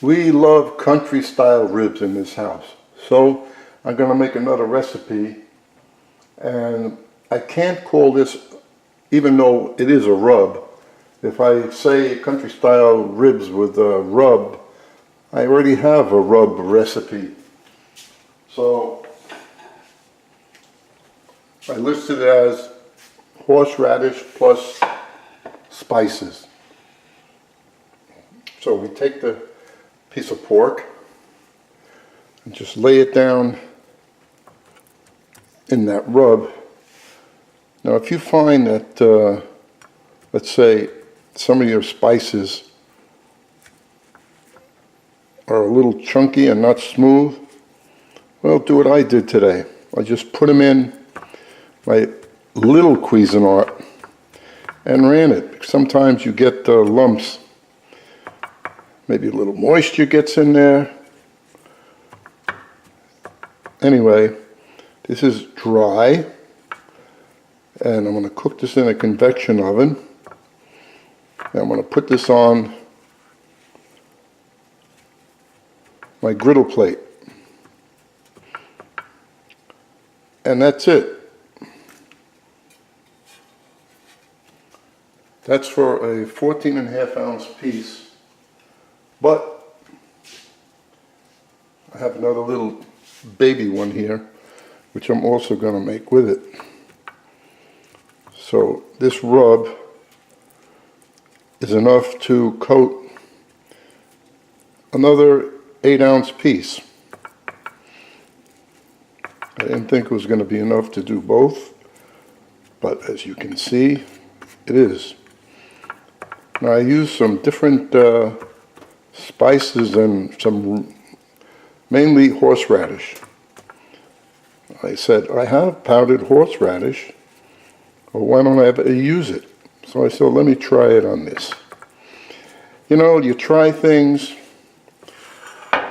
We love country style ribs in this house. So I'm going to make another recipe, and I can't call this, even though it is a rub. If I say country style ribs with a rub, I already have a rub recipe. So I listed it as horseradish plus spices. So we take the piece of pork and just lay it down in that rub. Now if you find that, let's say, some of your spices are a little chunky and not smooth, well, do what I did today. I just put them in my little Cuisinart and ran it. Sometimes you get lumps. Maybe a little moisture gets in there. Anyway, this is dry, and I'm going to cook this in a convection oven. And I'm going to put this on my griddle plate. And that's it. That's for a 14.5-ounce piece. But I have another little baby one here, which I'm also going to make with it. So this rub is enough to coat another 8-ounce piece. I didn't think it was going to be enough to do both, but as you can see, it is. Now I used some different spices and some, mainly horseradish. I said, I have powdered horseradish, well, why don't I ever use it? So I said, let me try it on this. You know, you try things,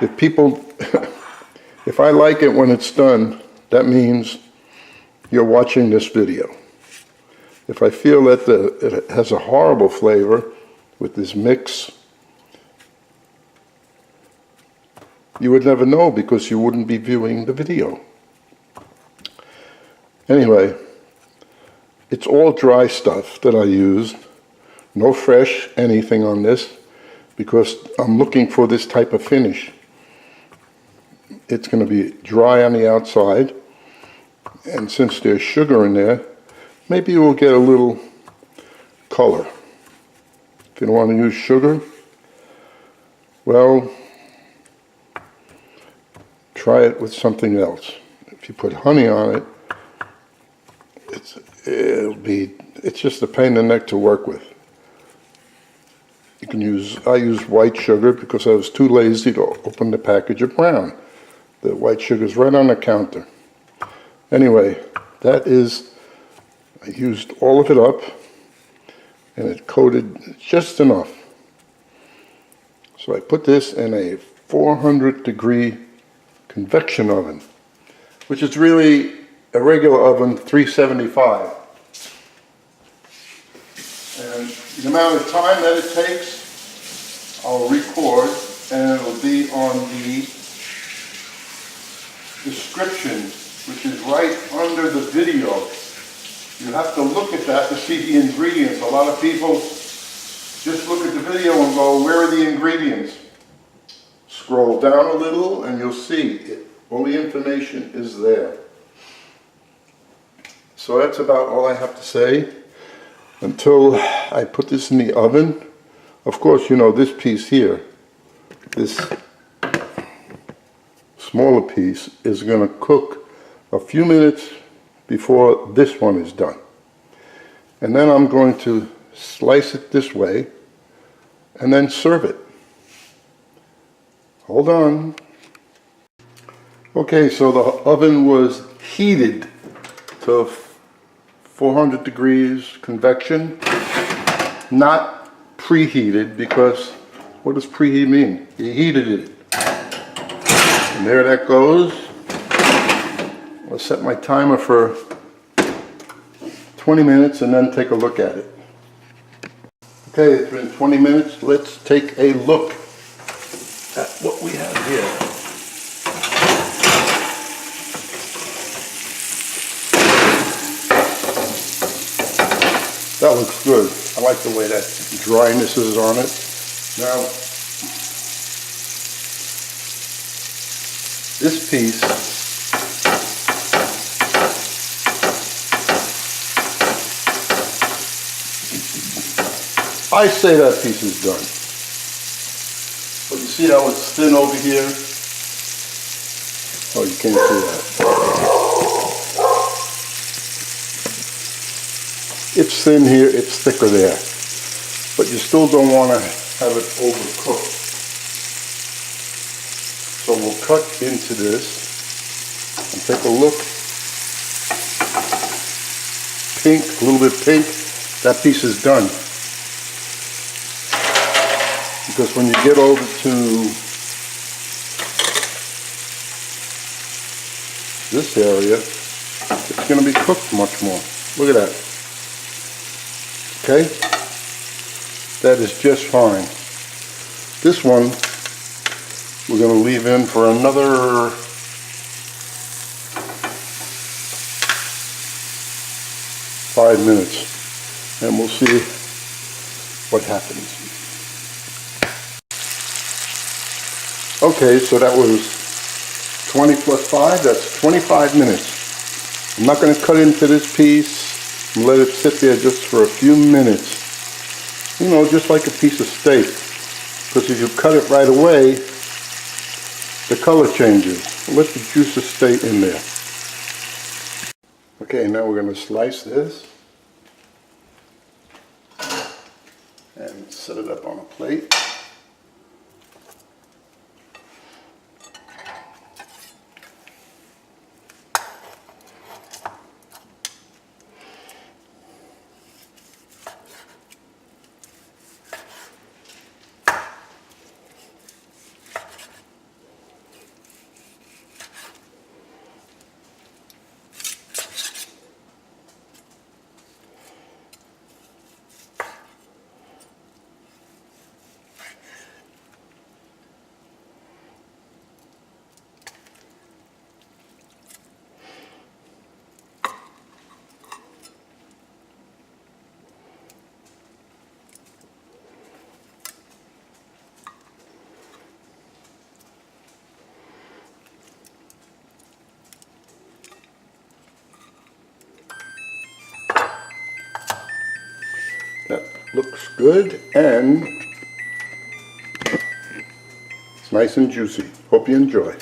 if people, if I like it when it's done, that means you're watching this video. If I feel that it has a horrible flavor with this mix, you would never know because you wouldn't be viewing the video. Anyway, it's all dry stuff that I used. No fresh anything on this because I'm looking for this type of finish. It's going to be dry on the outside, and since there's sugar in there, maybe you will get a little color. If you don't want to use sugar, well, try it with something else. If you put honey on it, it's just a pain in the neck to work with. You can use, I used white sugar because I was too lazy to open the package of brown. The white sugar is right on the counter. Anyway, that is, I used all of it up and it coated just enough. So I put this in a 400-degree convection oven, which is really a regular oven, 375. And the amount of time that it takes, I'll record, and it'll be on the description, which is right under the video. You have to look at that to see the ingredients. A lot of people just look at the video and go, where are the ingredients? Scroll down a little and you'll see it. All the information is there. So that's about all I have to say until I put this in the oven. Of course, you know, this piece here, this smaller piece is going to cook a few minutes before this one is done. And then I'm going to slice it this way and then serve it. Hold on. Okay, so the oven was heated to 400 degrees convection, not preheated, because what does preheat mean? You heated it. And there that goes. I'll set my timer for 20 minutes and then take a look at it. Okay, it's been 20 minutes. Let's take a look at what we have here. That looks good. I like the way that dryness is on it. Now, this piece I say that piece is done. But you see how it's thin over here? Oh, you can't see that. It's thin here, it's thicker there. But you still don't want to have it overcooked. So we'll cut into this and take a look. Pink, a little bit pink. That piece is done. Because when you get over to this area, it's going to be cooked much more. Look at that. Okay? That is just fine. This one, we're going to leave in for another 5 minutes. And we'll see what happens. Okay, so that was 20 plus 5, that's 25 minutes. I'm not going to cut into this piece and let it sit there just for a few minutes. You know, just like a piece of steak. Because if you cut it right away, the color changes. Let the juices stay in there. Okay, now we're going to slice this and set it up on a plate. That looks good and it's nice and juicy. Hope you enjoy.